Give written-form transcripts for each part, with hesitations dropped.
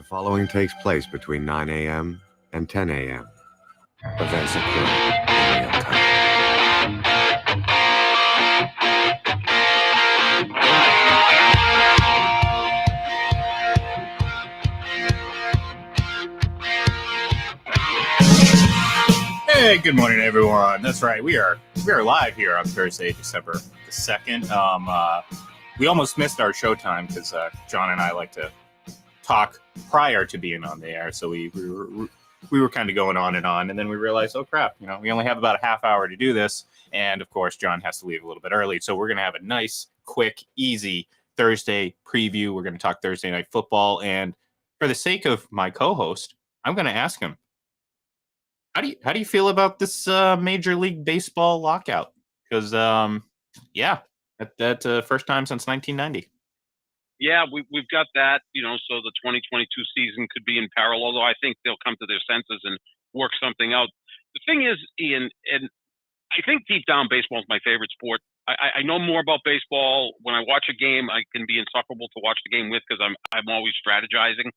following takes place between 9 a.m. and 10 a.m. Events occur in real time. Hey, good morning, everyone. That's right. We are live here on Thursday, December the 2nd. We almost missed our showtime because John and I like to talk prior to being on the air, so we were kind of going on, and then we realized, oh crap, we only have about a half hour to do this, and of course John has to leave a little bit early, so we're gonna have a nice, quick, easy Thursday preview. We're gonna talk Thursday night football, and for the sake of my co-host, I'm gonna ask him, how do you feel about this Major League Baseball lockout? Because that's first time since 1990. Yeah, we've got that, so the 2022 season could be in peril, although I think they'll come to their senses and work something out. The thing is, Ian, and I think deep down baseball is my favorite sport. I know more about baseball. When I watch a game, I can be insufferable to watch the game with because I'm always strategizing.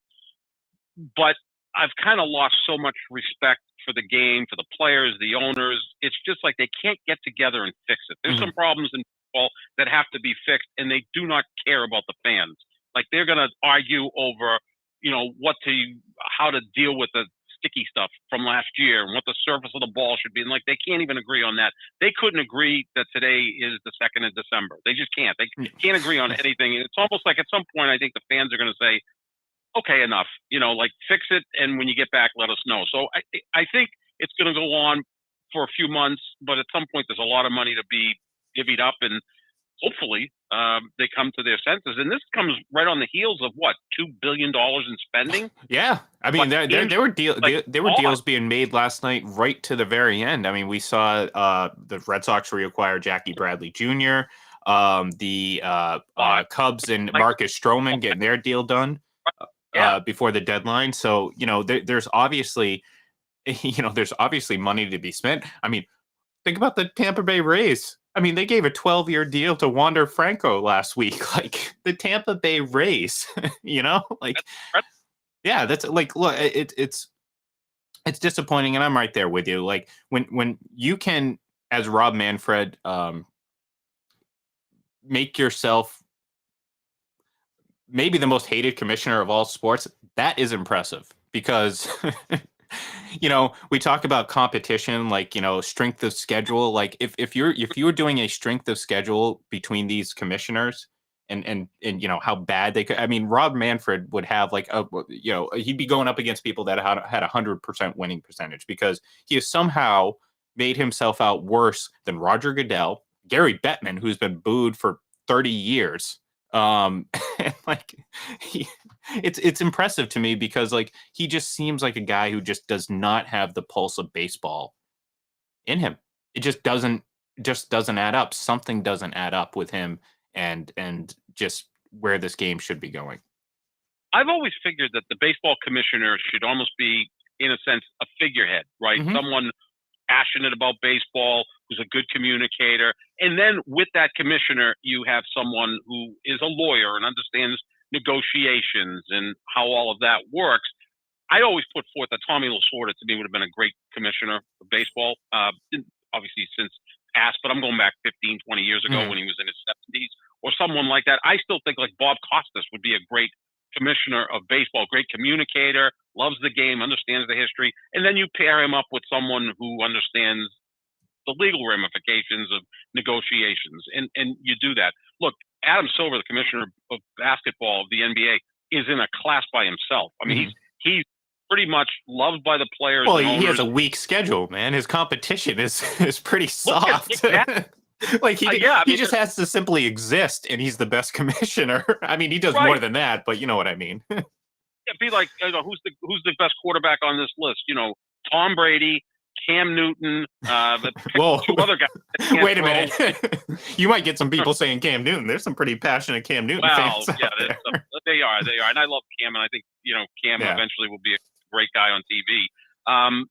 But I've kind of lost so much respect for the game, for the players, the owners. It's just like they can't get together and fix it. There's some problems in football that have to be fixed, and they do not care about the fans. Like they're going to argue over, how to deal with the sticky stuff from last year and what the surface of the ball should be. And like they can't even agree on that. They couldn't agree that today is the 2nd of December. They just can't. They can't agree on anything. And it's almost like at some point, I think the fans are going to say, okay, enough, fix it. And when you get back, let us know. So I think it's going to go on for a few months, but at some point there's a lot of money to be divvied up, and hopefully they come to their senses. And this comes right on the heels of what, $2 billion in spending? Yeah. I mean, there were deals being made last night right to the very end. I mean, we saw the Red Sox reacquire Jackie Bradley Jr., the Cubs and Marcus Stroman getting their deal done. Before the deadline. So, there's obviously money to be spent. I mean, think about the Tampa Bay Rays. I mean, they gave a 12-year deal to Wander Franco last week. Like the Tampa Bay Rays, that's like, look, it's disappointing. And I'm right there with you. Like when you can, as Rob Manfred, make yourself maybe the most hated commissioner of all sports, that is impressive because, we talk about competition, like, strength of schedule. Like if you were doing a strength of schedule between these commissioners and how bad they could, I mean, Rob Manfred would have like he'd be going up against people that had 100% winning percentage because he has somehow made himself out worse than Roger Goodell, Gary Bettman, who's been booed for 30 years. It's impressive to me because like he just seems like a guy who just does not have the pulse of baseball in him. It just doesn't add up. Something doesn't add up with him and just where this game should be going. I've always figured that the baseball commissioner should almost be, in a sense, a figurehead, right? Mm-hmm. Someone passionate about baseball, who's a good communicator. And then with that commissioner, you have someone who is a lawyer and understands negotiations and how all of that works. I always put forth that Tommy Lasorda to me would have been a great commissioner of baseball, obviously since past, but I'm going back 15, 20 years ago when he was in his 70s or someone like that. I still think like Bob Costas would be a great commissioner of baseball, great communicator, loves the game, understands the history. And then you pair him up with someone who understands the legal ramifications of negotiations. And you do that. Look, Adam Silver, the commissioner of basketball of the NBA, is in a class by himself. I mean, he's pretty much loved by the players. Well, he has a weak schedule, man. His competition is pretty soft. Like he just has to simply exist, and he's the best commissioner. I mean, he does more than that, but you know what I mean. It'd be like, who's the best quarterback on this list? Tom Brady, Cam Newton, two other guys. Wait a minute. You might get some people saying Cam Newton. There's some pretty passionate Cam Newton fans. They are. And I love Cam, and I think Cam eventually will be a great guy on TV.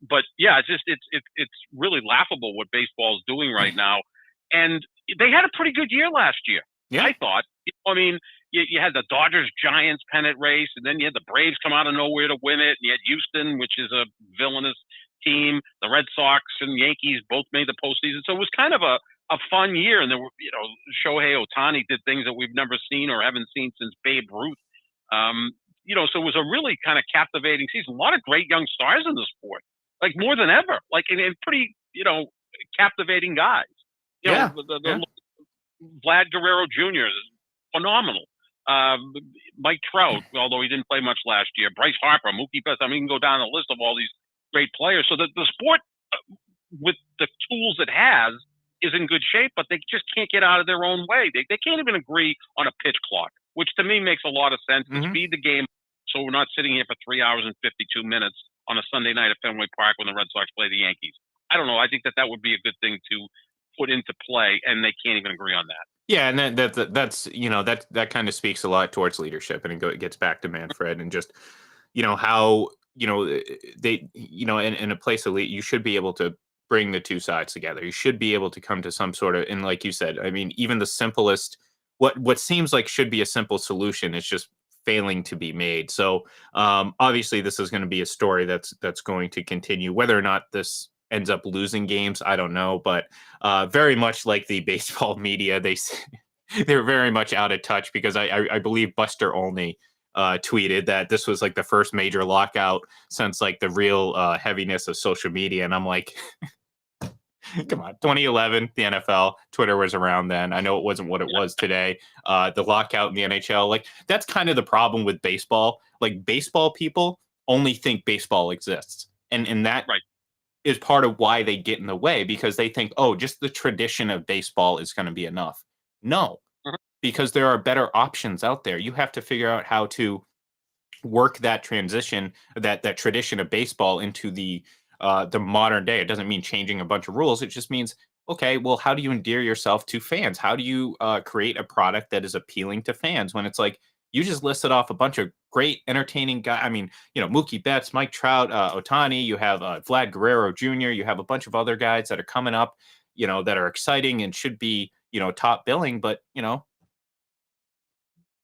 But yeah, it's really laughable what baseball is doing right now. And they had a pretty good year last year. Yeah. I thought. I mean, you had the Dodgers Giants pennant race, and then you had the Braves come out of nowhere to win it. And you had Houston, which is a villainous team. The Red Sox and Yankees both made the postseason, so it was kind of a fun year. And there were, Shohei Ohtani did things that we've never seen or haven't seen since Babe Ruth. So it was a really kind of captivating season. A lot of great young stars in the sport, like more than ever, like and pretty, captivating guys. The Vlad Guerrero Jr. is phenomenal. Mike Trout, although he didn't play much last year. Bryce Harper, Mookie Betts. I mean, you can go down the list of all these great players. So the sport, with the tools it has, is in good shape, but they just can't get out of their own way. They can't even agree on a pitch clock, which to me makes a lot of sense to speed the game so we're not sitting here for 3 hours and 52 minutes on a Sunday night at Fenway Park when the Red Sox play the Yankees. I don't know. I think that would be a good thing to put into play, and they can't even agree on that. Yeah, and that's that kind of speaks a lot towards leadership, and it gets back to Manfred and just how they in a place of you should be able to bring the two sides together. You should be able to come to some sort of, and like you said, I mean, even the simplest, what seems like should be a simple solution is just failing to be made. So obviously this is going to be a story that's going to continue. Whether or not this ends up losing games, I don't know, but very much like the baseball media, they're very much out of touch, because I believe Buster Olney tweeted that this was like the first major lockout since like the real heaviness of social media. And I'm like, come on, 2011, the NFL, Twitter was around then. I know it wasn't what it was today. The lockout in the NHL, like that's kind of the problem with baseball. Like baseball people only think baseball exists. And that is part of why they get in the way, because they think, oh, just the tradition of baseball is going to be enough. No, because there are better options out there. You have to figure out how to work that transition, that tradition of baseball into the modern day. It doesn't mean changing a bunch of rules. It just means, okay, well, how do you endear yourself to fans? How do you create a product that is appealing to fans when it's like, you just listed off a bunch of great, entertaining guys. I mean, Mookie Betts, Mike Trout, Ohtani, you have Vlad Guerrero Jr., you have a bunch of other guys that are coming up, that are exciting and should be, top billing. But,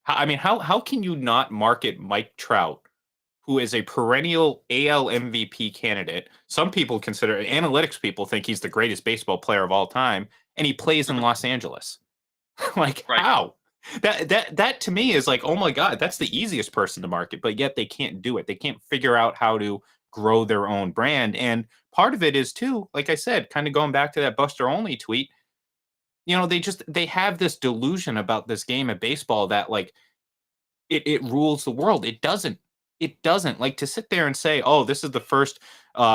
how can you not market Mike Trout, who is a perennial AL MVP candidate? Some people consider, analytics people think he's the greatest baseball player of all time, and he plays in Los Angeles. Like, how? That to me is like, oh my God, that's the easiest person to market, but yet they can't do it. They can't figure out how to grow their own brand. And part of it is too, like I said, kind of going back to that Buster Olney tweet, they have this delusion about this game of baseball that like it rules the world. It doesn't. Like, to sit there and say, oh, this is the first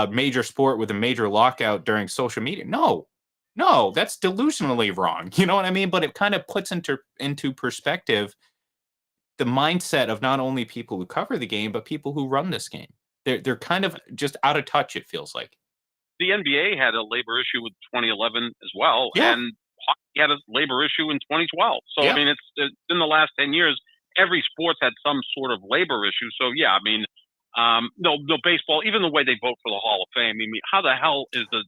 major sport with a major lockout during social media. No, that's delusionally wrong. You know what I mean? But it kind of puts into perspective the mindset of not only people who cover the game, but people who run this game. They're kind of just out of touch, it feels like. The NBA had a labor issue with 2011 as well, and hockey had a labor issue in 2012. So, I mean, it's in the last 10 years, every sport's had some sort of labor issue. So, yeah, I mean, no, baseball, even the way they vote for the Hall of Fame, I mean, how the hell is the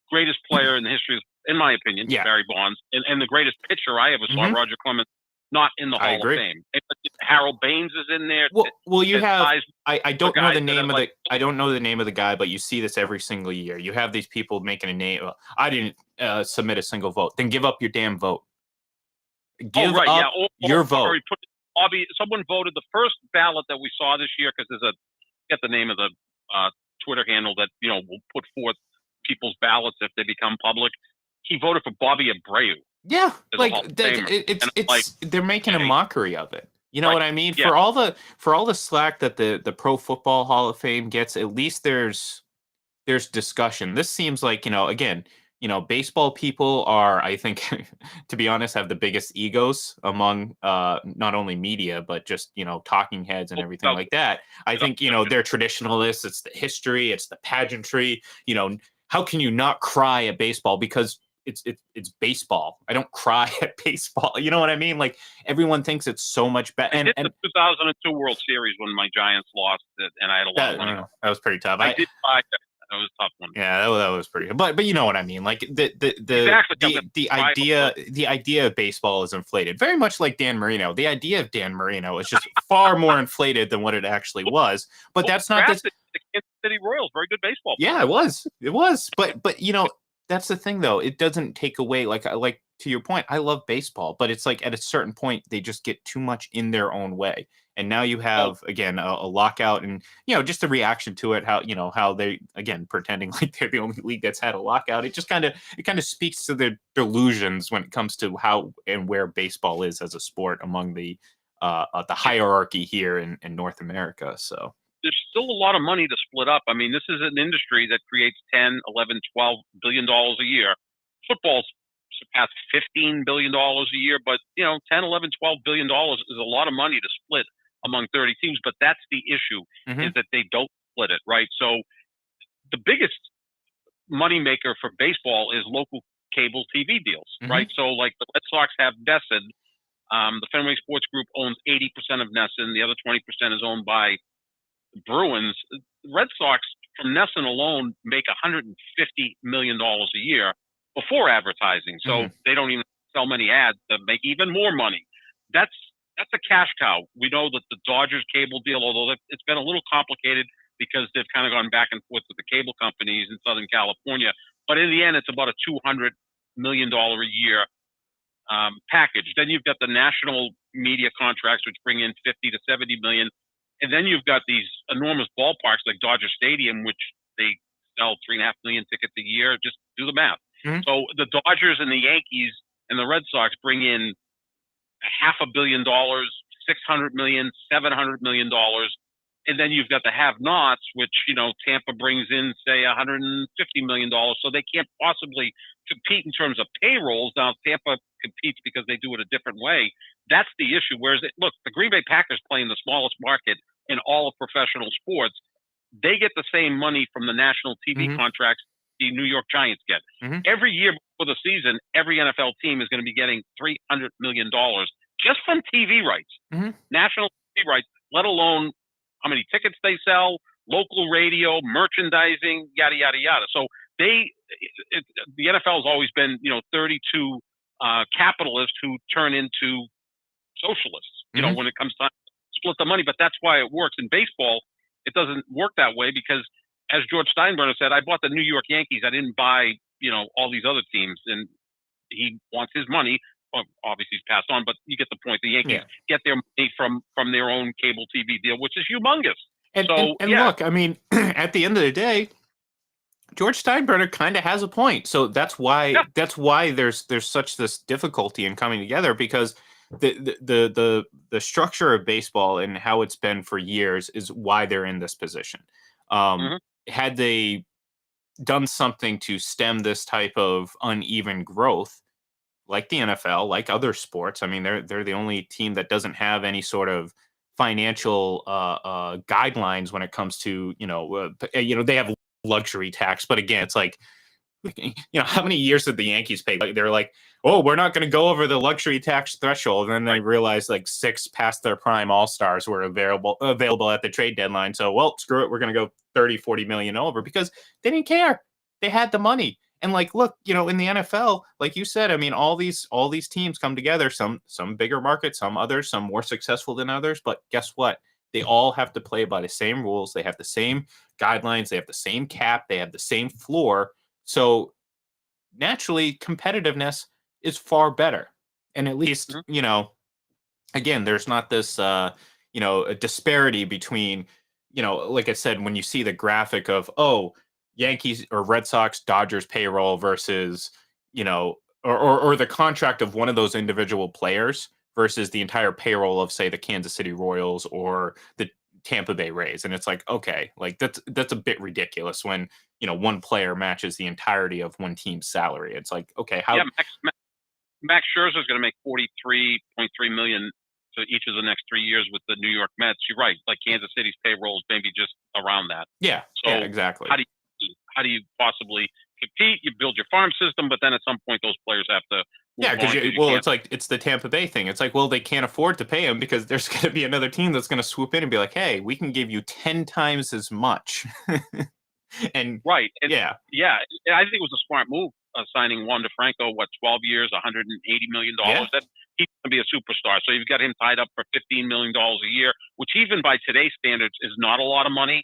greatest player in the history, in my opinion, Barry Bonds, and the greatest pitcher I ever saw, Roger Clemens, not in the Hall of Fame. Harold Baines is in there. Well, you have. I don't know the name of I don't know the name of the guy, but you see this every single year. You have these people making a name. I didn't submit a single vote. Then give up your damn vote. Give up your vote. Bobby, someone voted the first ballot that we saw this year, because get the name of the Twitter handle that will put forth people's ballots if they become public. He voted for Bobby Abreu. Yeah, like it's they're making a mockery of it. You know what I mean? Yeah. For all the slack that the Pro Football Hall of Fame gets, at least there's discussion. This seems like, again, baseball people are, I think, to be honest, have the biggest egos among not only media, but just, talking heads and everything like that. I think, they're traditionalists. It's the history. It's the pageantry. How can you not cry at baseball? Because it's baseball. I don't cry at baseball. You know what I mean? Like, everyone thinks it's so much better. And the 2002 World Series when my Giants lost it, and I had a lot of money. That was pretty tough. I did cry. That was a tough one. Yeah, that was pretty good. But you know what I mean? Like Exactly. the idea of baseball is inflated, very much like Dan Marino. The idea of Dan Marino is just far more inflated than what it actually was. But that's not this. Drafted the Kansas City Royals, very good baseball player. Yeah, it was. But you know, that's the thing though. It doesn't take away, like to your point, I love baseball, but it's like at a certain point they just get too much in their own way. And now you have again a lockout, and you know, just the reaction to it, how they again pretending like they're the only league that's had a lockout. It just kind of speaks to their delusions when it comes to how and where baseball is as a sport among the hierarchy here in North America. So there's still a lot of money to split up. I mean, this is an industry that creates 10, 11, 12 billion dollars a year. Football's surpassed $15 billion a year, but you know, 10, 11, 12 billion dollars is a lot of money to split among 30 teams. But that's the issue, is that they don't split it, right? So the biggest moneymaker for baseball is local cable TV deals, right? So like the Red Sox have NESN. The Fenway Sports Group owns 80% of NESN. The other 20% is owned by Bruins. Red Sox from NESN alone make $150 million a year before advertising. So they don't even sell many ads to make even more money. That's a cash cow. We know that the Dodgers cable deal, although it's been a little complicated because they've kind of gone back and forth with the cable companies in Southern California. But in the end, it's about a $200 million a year package. Then you've got the national media contracts, which bring in 50 to 70 million. And then you've got these enormous ballparks like Dodger Stadium, which they sell 3.5 million tickets a year. Just do the math. So the Dodgers and the Yankees and the Red Sox bring in $500 million, $600 million, $700 million. And then you've got the have-nots, which, you know, Tampa brings in, say, $150 million. So they can't possibly compete in terms of payrolls. Now, Tampa competes because they do it a different way. That's the issue. Whereas, look, the Green Bay Packers play in the smallest market in all of professional sports. They get the same money from the national TV contracts the New York Giants get. Every year before the season, every NFL team is going to be getting $300 million just from TV rights, national TV rights, let alone how many tickets they sell, local radio, merchandising, yada, yada, yada. So the NFL has always been, you know, 32 capitalists who turn into socialists, you know, when it comes time to split the money. But that's why it works. In baseball, it doesn't work that way because, as George Steinbrenner said, I bought the New York Yankees. I didn't buy, you know, all these other teams. And he wants his money. Well, obviously, he's passed on, but you get the point. The Yankees get their money from their own cable TV deal, which is humongous. And look, I mean, at the end of the day, George Steinbrenner kind of has a point. So that's why there's such this difficulty in coming together, because the structure of baseball and how it's been for years is why they're in this position. Had they done something to stem this type of uneven growth, like the NFL, like other sports, I mean, they're the only team that doesn't have any sort of financial guidelines when it comes to, they have luxury tax, but again, it's like, how many years did the Yankees pay? Like, they're like, oh, we're not going to go over the luxury tax threshold. And then they realized like 6 past their prime all-stars were available at the trade deadline. So, well, screw it. We're going to go 30, 40 million over, because they didn't care. They had the money. And like, look, in the NFL, like you said, I mean, all these teams come together, some bigger markets, some others, some more successful than others. But guess what? They all have to play by the same rules. They have the same guidelines. They have the same cap. They have the same floor. So naturally, competitiveness is far better. And at least, again, there's not this, a disparity between, like I said, when you see the graphic of, Yankees or Red Sox, Dodgers payroll versus, or the contract of one of those individual players versus the entire payroll of, say, the Kansas City Royals or the Tampa Bay Rays. And it's like, okay, like that's a bit ridiculous when, one player matches the entirety of one team's salary. It's like, okay, how? Yeah, Max Scherzer is going to make $43.3 million for each of the next 3 years with the New York Mets. You're right. Like Kansas City's payroll is maybe just around that. Yeah. So yeah, exactly. How do you possibly compete? You build your farm system, but then at some point those players have to. Yeah, because it's like it's the Tampa Bay thing. It's like, well, they can't afford to pay him because there's going to be another team that's going to swoop in and be like, hey, we can give you 10 times as much. And Right. And yeah, I think it was a smart move signing Juan DeFranco, 12 years, $180 million. yeah, That he's going to be a superstar. So you've got him tied up for $15 million a year, which even by today's standards is not a lot of money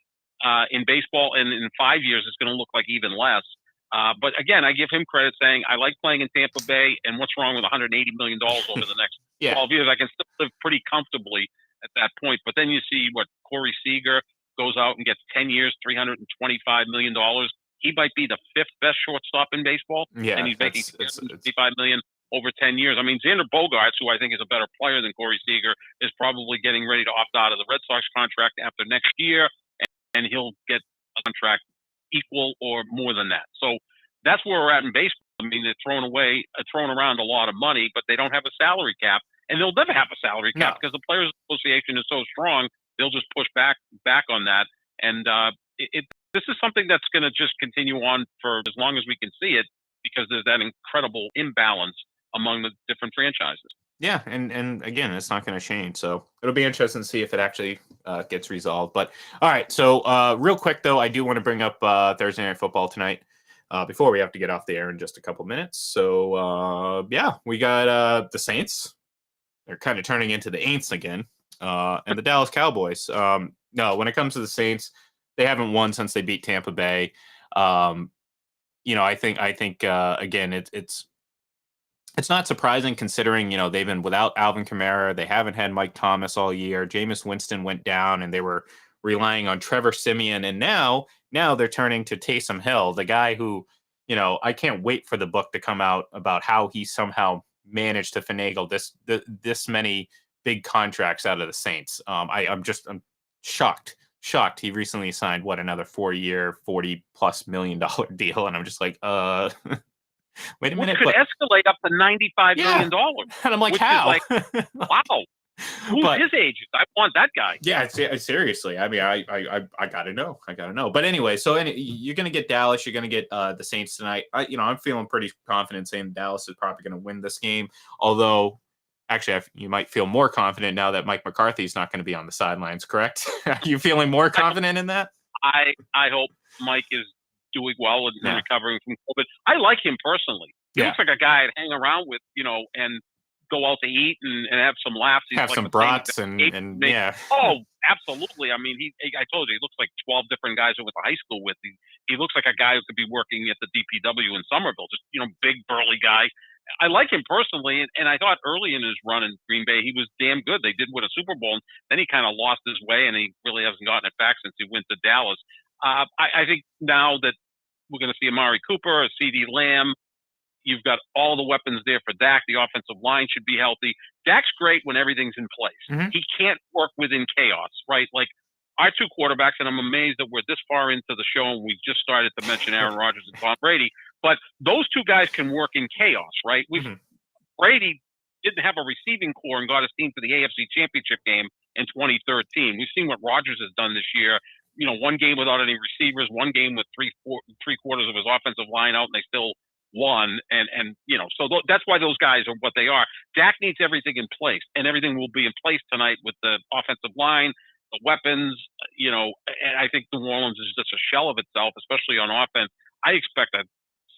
in baseball. And in 5 years, it's going to look like even less. But again, I give him credit saying, I like playing in Tampa Bay, and what's wrong with $180 million over the next yeah, 12 years? I can still live pretty comfortably at that point. But then you see Corey Seager goes out and gets 10 years, $325 million. He might be the fifth best shortstop in baseball, yeah. and he's making It's $55 million over 10 years. I mean, Xander Bogaerts, who I think is a better player than Corey Seager, is probably getting ready to opt out of the Red Sox contract after next year, and he'll get a contract equal or more than that. So that's where we're at in baseball. I mean, they're throwing around a lot of money, but they don't have a salary cap, and they'll never have a salary cap because the Players Association is so strong. They'll just push back on that, and this is something that's going to just continue on for as long as we can see it, because there's that incredible imbalance among the different franchises. Yeah, and again, it's not going to change. So it'll be interesting to see if it actually gets resolved. But all right, so real quick though, I do want to bring up Thursday Night Football tonight before we have to get off the air in just a couple minutes. So yeah, we got the Saints. They're kind of turning into the Aints again, and the Dallas Cowboys. No, when it comes to the Saints, they haven't won since they beat Tampa Bay. I think again, it's not surprising considering, they've been without Alvin Kamara. They haven't had Mike Thomas all year. Jameis Winston went down and they were relying on Trevor Siemian. And now they're turning to Taysom Hill, the guy who, I can't wait for the book to come out about how he somehow managed to finagle this many big contracts out of the Saints. I'm shocked. He recently signed another 4-year, $40+ million deal. And I'm just like, wait a minute. Which could escalate up to $95 million. And I'm like, how? Wow. Who's his agent? I want that guy. Yeah, seriously. I mean, I gotta know. But anyway, you're gonna get Dallas. You're gonna get the Saints tonight. I'm feeling pretty confident saying Dallas is probably gonna win this game. Although, actually, you might feel more confident now that Mike McCarthy is not going to be on the sidelines. Correct? Are you feeling more confident in that? I hope Mike is doing well and recovering from COVID. I like him personally. He looks like a guy I'd hang around with, and go out to eat and have some laughs. He's have like some brats and yeah. Oh, absolutely. I mean, I told you, he looks like 12 different guys I went to high school with. He looks like a guy who could be working at the DPW in Somerville. Just, big burly guy. I like him personally, and I thought early in his run in Green Bay he was damn good. They did win a Super Bowl, and then he kind of lost his way, and he really hasn't gotten it back since he went to Dallas. I think now that we're going to see Amari Cooper, CD Lamb, you've got all the weapons there for Dak. The offensive line should be healthy. Dak's great when everything's in place. Mm-hmm. He can't work within chaos, right? Like our two quarterbacks, and I'm amazed that we're this far into the show and we just started to mention Aaron Rodgers and Tom Brady. But those two guys can work in chaos, right? Brady didn't have a receiving core and got his team to the AFC Championship game in 2013. We've seen what Rodgers has done this year. One game without any receivers, one game with three quarters of his offensive line out, and they still won. And so that's why those guys are what they are. Dak needs everything in place, and everything will be in place tonight with the offensive line, the weapons, and I think New Orleans is just a shell of itself, especially on offense. I expect a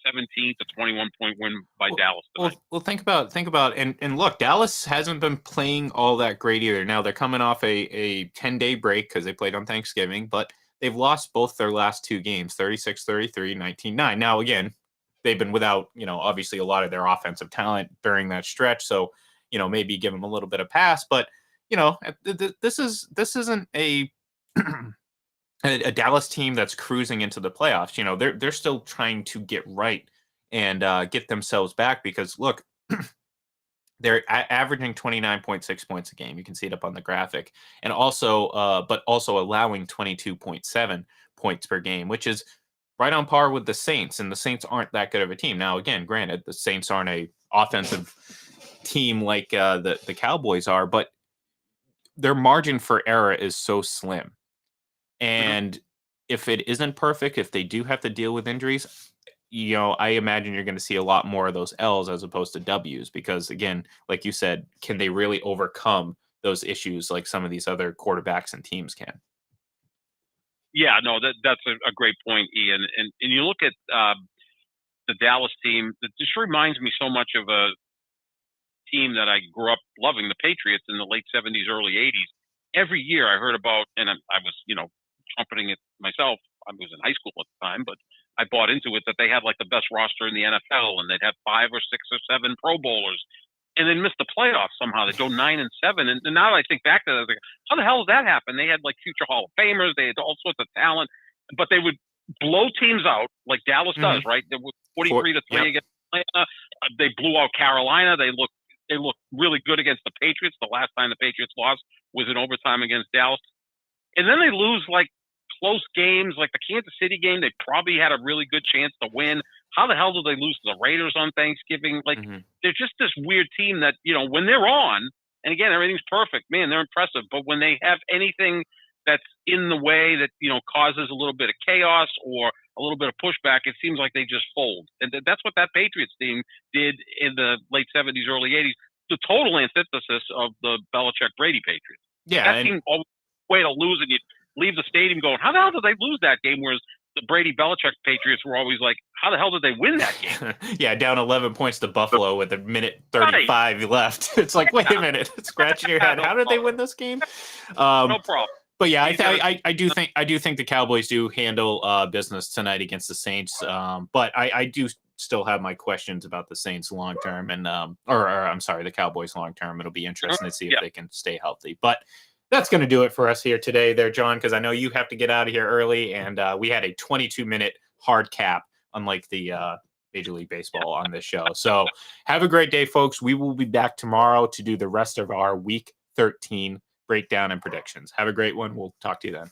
17 to 21 point win by Dallas tonight. Well, think about and look, Dallas hasn't been playing all that great either. Now they're coming off a 10-day break because they played on Thanksgiving, but they've lost both their last two games, 36-33, 19-9. Now again, they've been without, obviously a lot of their offensive talent during that stretch, so maybe give them a little bit of pass, but this isn't a Dallas team that's cruising into the playoffs. They're still trying to get right and get themselves back because look, they're averaging 29.6 points a game. You can see it up on the graphic, and also allowing 22.7 points per game, which is right on par with the Saints. And the Saints aren't that good of a team. Now, again, granted, the Saints aren't a offensive team like the Cowboys are, but their margin for error is so slim. And if it isn't perfect, if they do have to deal with injuries, I imagine you're going to see a lot more of those L's as opposed to W's because, again, like you said, can they really overcome those issues like some of these other quarterbacks and teams can? Yeah, no, that's a great point, Ian. And you look at the Dallas team, that just reminds me so much of a team that I grew up loving, the Patriots in the late 70s, early 80s. Every year I heard about, and I was, trumpeting it myself. I was in high school at the time, but I bought into it that they had like the best roster in the NFL, and they'd have 5 or 6 or 7 Pro Bowlers, and then miss the playoffs somehow. They'd go 9-7. And now that I think back to that, I was like, how the hell did that happen? They had like future Hall of Famers, they had all sorts of talent, but they would blow teams out like Dallas does, right? They were 43-3 against Atlanta. They blew out Carolina. They looked really good against the Patriots. The last time the Patriots lost was in overtime against Dallas. And then they lose like close games, like the Kansas City game. They probably had a really good chance to win. How the hell did they lose to the Raiders on Thanksgiving? Like, they're just this weird team that, when they're on, and again, everything's perfect, man, they're impressive. But when they have anything that's in the way that, causes a little bit of chaos or a little bit of pushback, it seems like they just fold. And that's what that Patriots team did in the late 70s, early 80s. The total antithesis of the Belichick-Brady Patriots. Yeah. That team always way to lose, and you leave the stadium going, how the hell did they lose that game? Whereas the Brady-Belichick Patriots were always like, how the hell did they win that game? Yeah, down 11 points to Buffalo with a minute 35 left. It's like, wait a minute, scratching your head. How did they win this game? No problem. But yeah, I do think the Cowboys do handle business tonight against the Saints. But I do still have my questions about the Saints long term, and or I'm sorry, the Cowboys long term. It'll be interesting to see if they can stay healthy. But that's going to do it for us here today, there, John, because I know you have to get out of here early, and we had a 22-minute hard cap, unlike the Major League Baseball on this show. So have a great day, folks. We will be back tomorrow to do the rest of our Week 13 breakdown and predictions. Have a great one. We'll talk to you then.